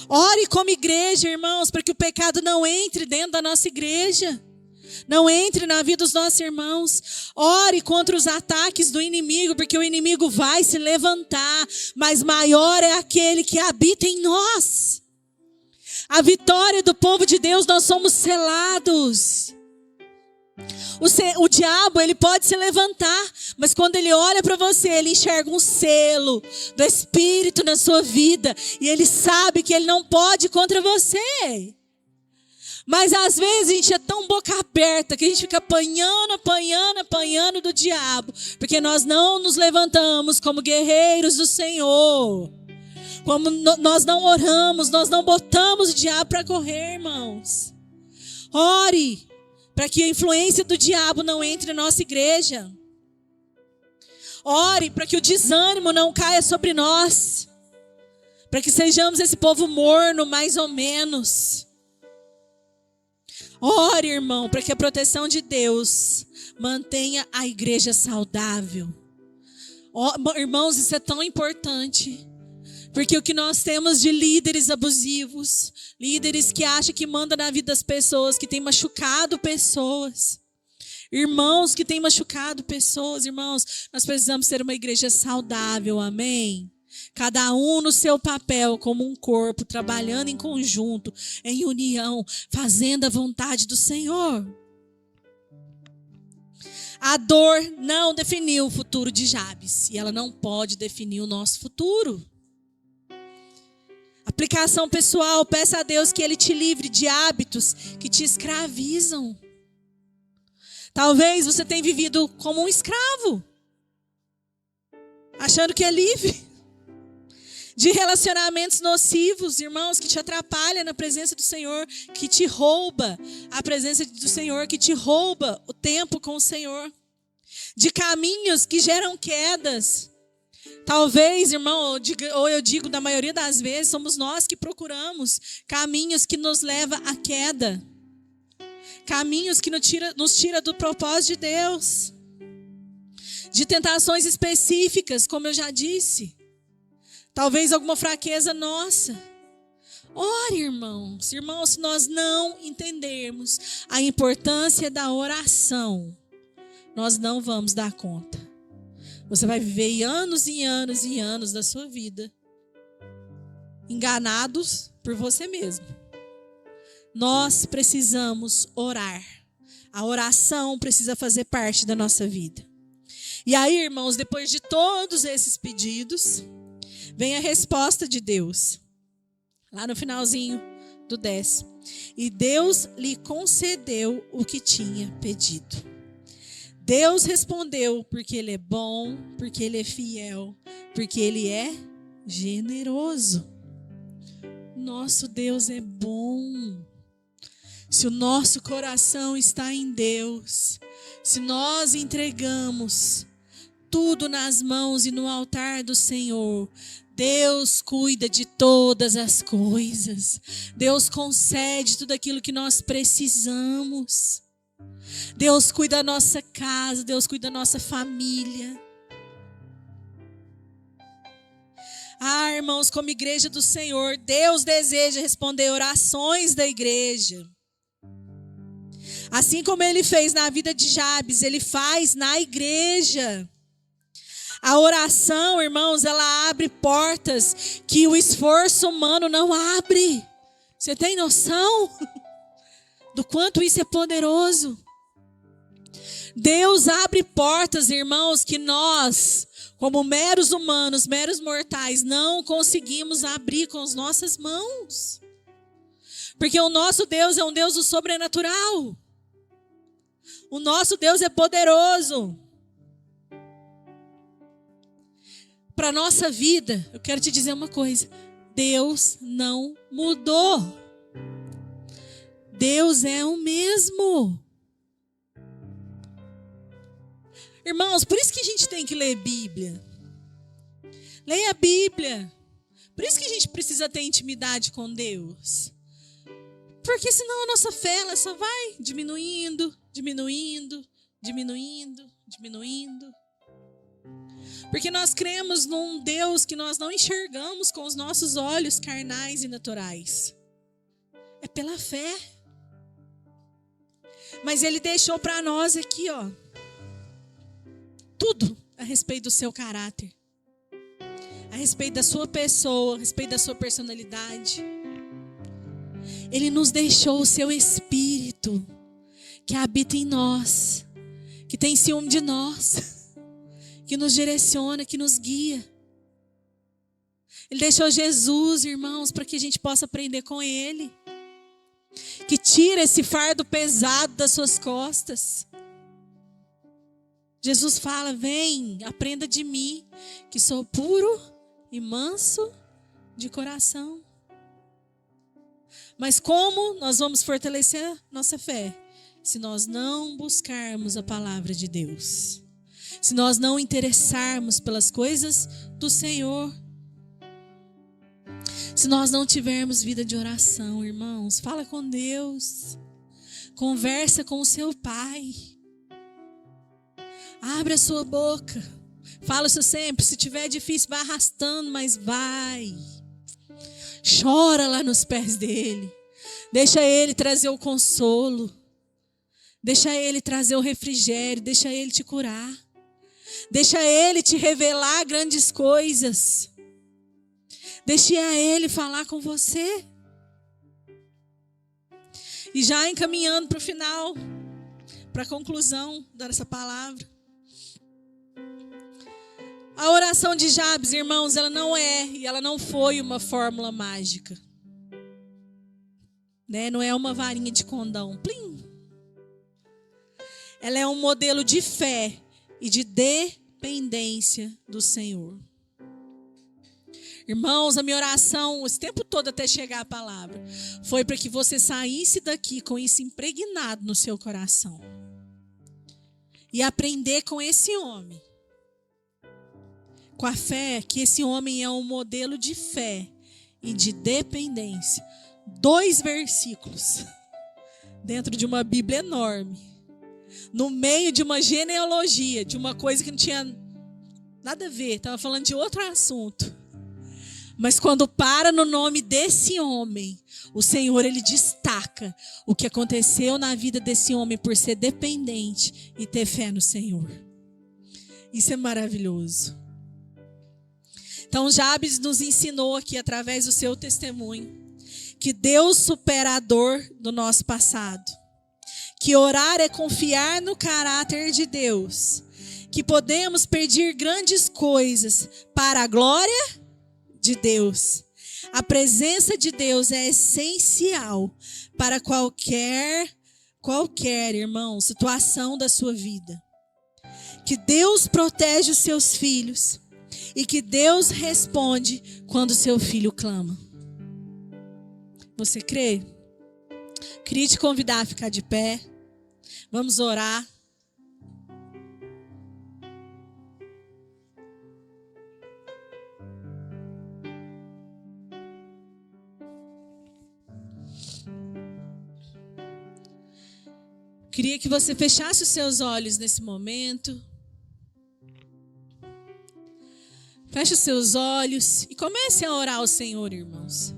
Ore como igreja, irmãos, para que o pecado não entre dentro da nossa igreja. Não entre na vida dos nossos irmãos. Ore contra os ataques do inimigo, porque o inimigo vai se levantar, mas maior é aquele que habita em nós. A vitória do povo de Deus, nós somos selados. O diabo, ele pode se levantar, mas quando ele olha para você, ele enxerga um selo do Espírito na sua vida, e ele sabe que ele não pode contra você. Mas às vezes a gente é tão boca aberta que a gente fica apanhando do diabo, porque nós não nos levantamos como guerreiros do Senhor. Como nós não oramos, nós não botamos o diabo para correr, irmãos. Ore para que a influência do diabo não entre na nossa igreja. Ore para que o desânimo não caia sobre nós. Para que sejamos esse povo morno, mais ou menos. Ore, irmão, para que a proteção de Deus mantenha a igreja saudável. Irmãos, isso é tão importante. Porque o que nós temos de líderes abusivos, líderes que acham que mandam na vida das pessoas, que têm machucado pessoas, irmãos que têm machucado pessoas, irmãos, nós precisamos ser uma igreja saudável, amém? Cada um no seu papel, como um corpo, trabalhando em conjunto, em união, fazendo a vontade do Senhor. A dor não definiu o futuro de Jabes, e ela não pode definir o nosso futuro. Aplicação pessoal, peça a Deus que Ele te livre de hábitos que te escravizam. Talvez você tenha vivido como um escravo, achando que é livre. De relacionamentos nocivos, irmãos, que te atrapalham na presença do Senhor, que te rouba a presença do Senhor, que te rouba o tempo com o Senhor. De caminhos que geram quedas. Talvez, irmão, ou eu digo, da maioria das vezes, somos nós que procuramos caminhos que nos levam à queda. Caminhos que nos tira do propósito de Deus. De tentações específicas, como eu já disse. Talvez alguma fraqueza nossa. Ore, irmãos. Irmãos, se nós não entendermos a importância da oração, nós não vamos dar conta. Você vai viver anos e anos e anos da sua vida enganados por você mesmo. Nós precisamos orar. A oração precisa fazer parte da nossa vida. E aí, irmãos, depois de todos esses pedidos, vem a resposta de Deus. Lá no finalzinho do 10. E Deus lhe concedeu o que tinha pedido. Deus respondeu porque Ele é bom, porque Ele é fiel, porque Ele é generoso. Nosso Deus é bom. Se o nosso coração está em Deus, se nós entregamos tudo nas mãos e no altar do Senhor, Deus cuida de todas as coisas. Deus concede tudo aquilo que nós precisamos. Deus cuida da nossa casa, Deus cuida da nossa família. Ah, irmãos, como igreja do Senhor, Deus deseja responder orações da igreja. Assim como Ele fez na vida de Jabes, Ele faz na igreja. A oração, irmãos, ela abre portas que o esforço humano não abre. Você tem noção do quanto isso é poderoso? Deus abre portas, irmãos, que nós, como meros humanos, meros mortais, não conseguimos abrir com as nossas mãos. Porque o nosso Deus é um Deus do sobrenatural. O nosso Deus é poderoso. Para a nossa vida, eu quero te dizer uma coisa. Deus não mudou. Deus é o mesmo. Irmãos, por isso que a gente tem que ler Bíblia. Leia a Bíblia. Por isso que a gente precisa ter intimidade com Deus. Porque senão a nossa fé ela só vai diminuindo, diminuindo, diminuindo, diminuindo. Porque nós cremos num Deus que nós não enxergamos com os nossos olhos carnais e naturais. É pela fé. Mas Ele deixou para nós aqui, ó, tudo a respeito do seu caráter. A respeito da sua pessoa, a respeito da sua personalidade. Ele nos deixou o seu Espírito, que habita em nós, que tem ciúme de nós, que nos direciona, que nos guia. Ele deixou Jesus, irmãos, para que a gente possa aprender com Ele. Que tira esse fardo pesado das suas costas. Jesus fala, vem, aprenda de mim, que sou puro e manso de coração. Mas como nós vamos fortalecer nossa fé? Se nós não buscarmos a palavra de Deus. Se nós não interessarmos pelas coisas do Senhor. Se nós não tivermos vida de oração, irmãos, fala com Deus. Conversa com o seu Pai. Abre a sua boca. Fala isso sempre. Se tiver difícil, vai arrastando, mas vai. Chora lá nos pés dele. Deixa ele trazer o consolo. Deixa ele trazer o refrigério. Deixa ele te curar. Deixa ele te revelar grandes coisas. Deixe a Ele falar com você. E já encaminhando para o final, para a conclusão dessa palavra. A oração de Jabes, irmãos, ela não é e ela não foi uma fórmula mágica. Né? Não é uma varinha de condão. Plim! Ela é um modelo de fé e de dependência do Senhor. Irmãos, a minha oração, esse tempo todo até chegar a palavra, foi para que você saísse daqui com isso impregnado no seu coração. E aprender com esse homem. Com a fé, que esse homem é um modelo de fé e de dependência. 2 versículos dentro de uma Bíblia enorme. No meio de uma genealogia, de uma coisa que não tinha nada a ver, estava falando de outro assunto. Mas quando para no nome desse homem, o Senhor, ele destaca o que aconteceu na vida desse homem por ser dependente e ter fé no Senhor. Isso é maravilhoso. Então, Jabes nos ensinou aqui, através do seu testemunho, que Deus supera a dor do nosso passado. Que orar é confiar no caráter de Deus. Que podemos pedir grandes coisas para a glória de Deus. A presença de Deus é essencial para qualquer, irmão, situação da sua vida. Que Deus protege os seus filhos e que Deus responde quando seu filho clama. Você crê? Queria te convidar a ficar de pé. Vamos orar. Queria que você fechasse os seus olhos nesse momento. Feche os seus olhos e comece a orar ao Senhor, irmãos.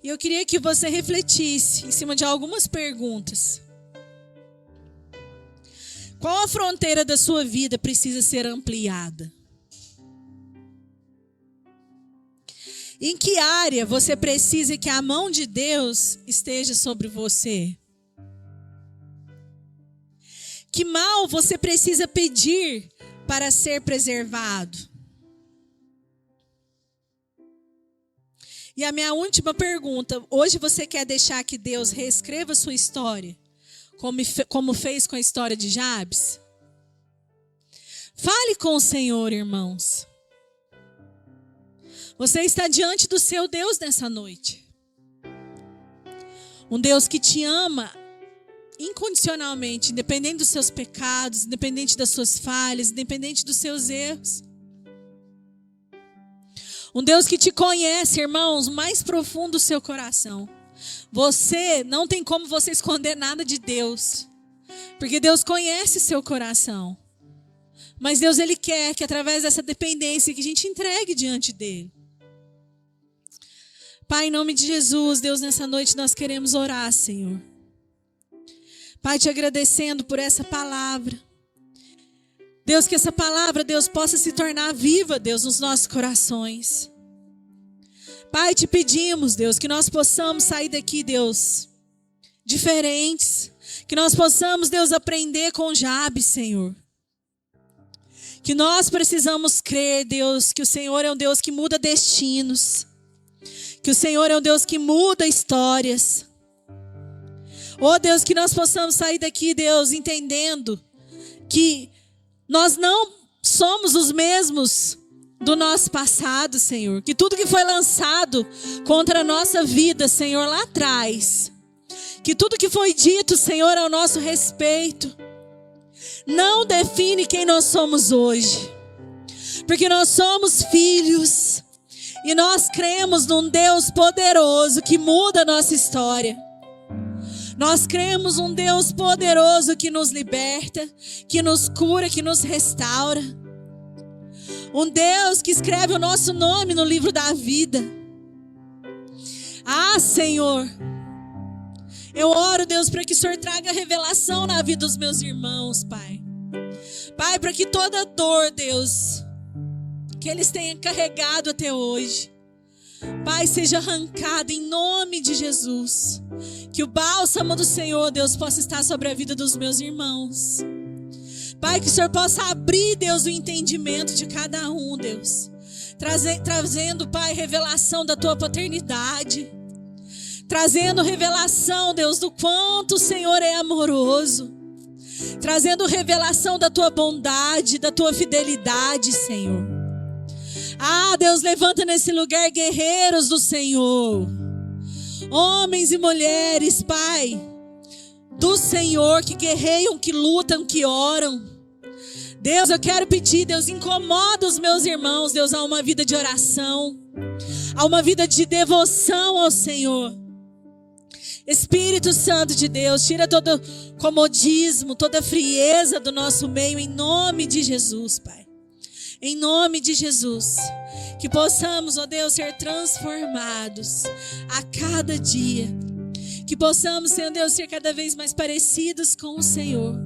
E eu queria que você refletisse em cima de algumas perguntas. Qual a fronteira da sua vida precisa ser ampliada? Em que área você precisa que a mão de Deus esteja sobre você? Que mal você precisa pedir para ser preservado? E a minha última pergunta, hoje você quer deixar que Deus reescreva sua história, como fez com a história de Jabes? Fale com o Senhor, irmãos. Você está diante do seu Deus nessa noite. Um Deus que te ama incondicionalmente, independente dos seus pecados, independente das suas falhas, independente dos seus erros. Um Deus que te conhece, irmãos, mais profundo do seu coração. Você, não tem como você esconder nada de Deus, porque Deus conhece seu coração. Mas Deus, Ele quer que através dessa dependência que a gente entregue diante dEle. Pai, em nome de Jesus, Deus, nessa noite nós queremos orar, Senhor. Pai, te agradecendo por essa palavra. Deus, que essa palavra, Deus, possa se tornar viva, Deus, nos nossos corações. Pai, te pedimos, Deus, que nós possamos sair daqui, Deus, diferentes. Que nós possamos, Deus, aprender com Jabes, Senhor. Que nós precisamos crer, Deus, que o Senhor é um Deus que muda destinos. Que o Senhor é um Deus que muda histórias. Oh, Deus, que nós possamos sair daqui, Deus, entendendo que nós não somos os mesmos do nosso passado, Senhor. Que tudo que foi lançado contra a nossa vida, Senhor, lá atrás. Que tudo que foi dito, Senhor, ao nosso respeito, não define quem nós somos hoje. Porque nós somos filhos. E nós cremos num Deus poderoso que muda a nossa história. Nós cremos num Deus poderoso que nos liberta, que nos cura, que nos restaura. Um Deus que escreve o nosso nome no livro da vida. Ah, Senhor, eu oro, Deus, para que o Senhor traga revelação na vida dos meus irmãos, Pai. Pai, para que toda dor, Deus, que eles tenham carregado até hoje. Pai, seja arrancado em nome de Jesus. Que o bálsamo do Senhor, Deus, possa estar sobre a vida dos meus irmãos. Pai, que o Senhor possa abrir, Deus, o entendimento de cada um, Deus. Trazendo, Pai, revelação da Tua paternidade. Trazendo revelação, Deus, do quanto o Senhor é amoroso. Trazendo revelação da Tua bondade, da Tua fidelidade, Senhor. Ah, Deus, levanta nesse lugar guerreiros do Senhor. Homens e mulheres, Pai, do Senhor, que guerreiam, que lutam, que oram. Deus, eu quero pedir, Deus, incomoda os meus irmãos, Deus, a uma vida de oração, a uma vida de devoção ao Senhor. Espírito Santo de Deus, tira todo comodismo, toda frieza do nosso meio, em nome de Jesus, Pai. Em nome de Jesus, que possamos, ó Deus, ser transformados a cada dia. Que possamos, Senhor Deus, ser cada vez mais parecidos com o Senhor.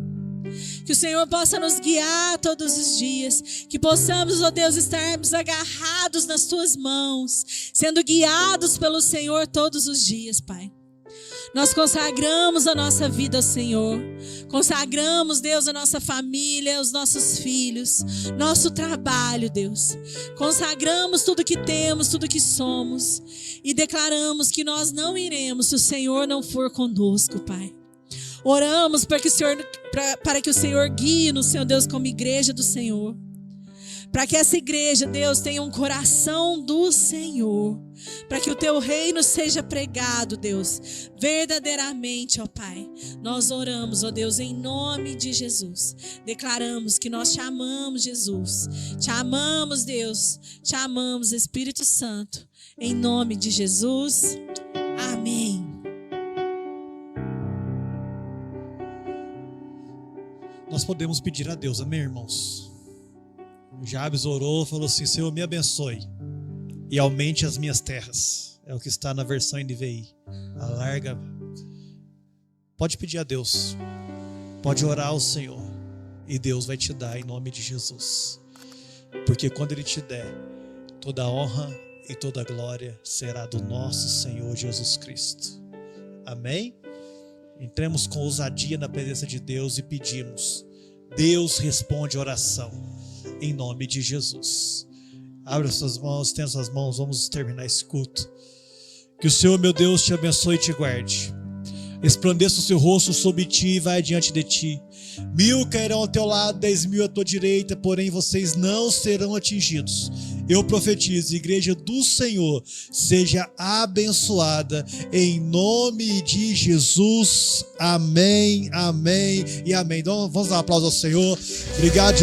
Que o Senhor possa nos guiar todos os dias. Que possamos, ó Deus, estarmos agarrados nas Tuas mãos, sendo guiados pelo Senhor todos os dias, Pai. Nós consagramos a nossa vida ao Senhor. Consagramos, Deus, a nossa família, os nossos filhos, nosso trabalho, Deus. Consagramos tudo que temos, tudo que somos. E declaramos que nós não iremos se o Senhor não for conosco, Pai. Oramos para que o Senhor guie-nos, Senhor Deus, como igreja do Senhor. Para que essa igreja, Deus, tenha um coração do Senhor. Para que o Teu reino seja pregado, Deus, verdadeiramente, ó Pai. Nós oramos, ó Deus, em nome de Jesus. Declaramos que nós te amamos, Jesus. Te amamos, Deus. Te amamos, Espírito Santo. Em nome de Jesus. Amém. Nós podemos pedir a Deus, amém, irmãos? Jabes orou, falou assim: Senhor, me abençoe e aumente as minhas terras. É o que está na versão NVI. Alarga. Pode pedir a Deus, pode orar ao Senhor, e Deus vai te dar em nome de Jesus. Porque quando Ele te der, toda a honra e toda a glória será do nosso Senhor Jesus Cristo. Amém? Entremos com ousadia na presença de Deus e pedimos. Deus responde a oração em nome de Jesus. Abra suas mãos, estenda suas mãos, vamos terminar esse culto. Que o Senhor, meu Deus, te abençoe e te guarde. Resplandeça o seu rosto sobre ti e vai diante de ti. 1000 cairão ao teu lado, 10.000 à tua direita, porém vocês não serão atingidos. Eu profetizo, igreja do Senhor, seja abençoada em nome de Jesus. Amém, amém e amém. Então vamos dar um aplauso ao Senhor. Obrigado.